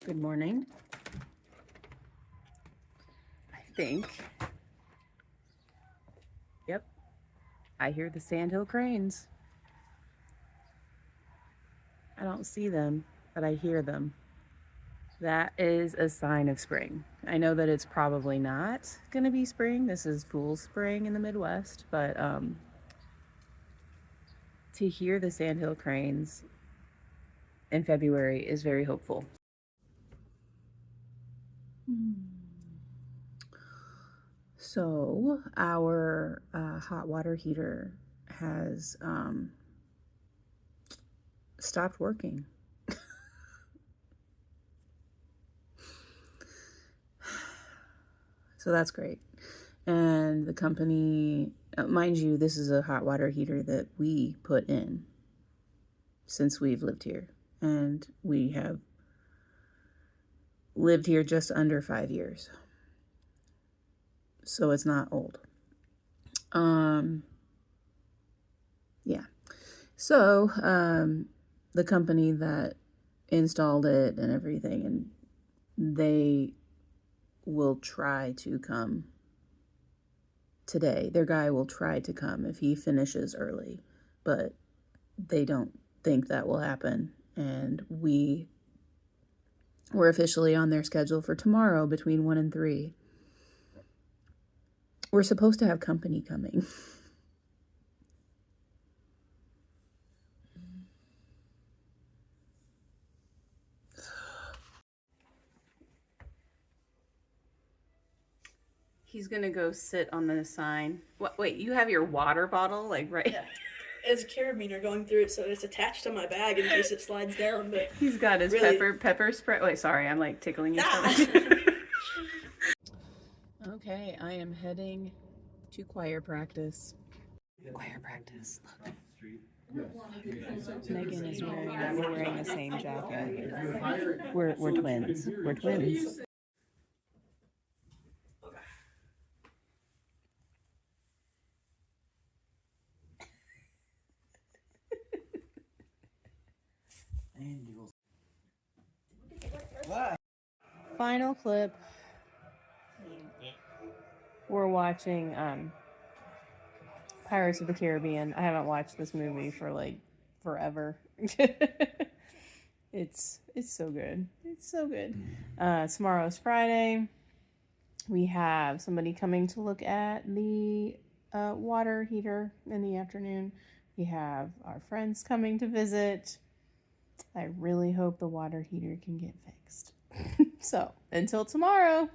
Good morning. I think, yep, I hear the sandhill cranes. I don't see them, but I hear them. That is a sign of spring. I know that it's probably not going to be spring. This is Fool's Spring in the Midwest, but to hear the sandhill cranes in February is very hopeful. So our hot water heater has stopped working. So that's great. And the company, mind you, this is a hot water heater that we put in since we've lived here. And we have lived here just under 5 years. So it's not old. Yeah. So the company that installed it and everything, and they will try to come today. Their guy will try to come if he finishes early, but they don't think that will happen. And we're officially on their schedule for tomorrow between 1 and 3. We're supposed to have company coming. He's gonna go sit on the sign. What? Wait, you have your water bottle like right? Yeah. There's a carabiner going through it, so it's attached to my bag in case it slides down. But He's got his really... pepper spray. Wait, sorry, I'm like tickling you. Ah! Okay, I am heading to choir practice. Choir practice. Look. Megan is wearing the same jacket. We're twins. We're twins. Final clip. We're watching Pirates of the Caribbean. I haven't watched this movie for like forever. It's so good. It's so good. Tomorrow's Friday. We have somebody coming to look at the water heater in the afternoon. We have our friends coming to visit. I really hope the water heater can get fixed. So, until tomorrow.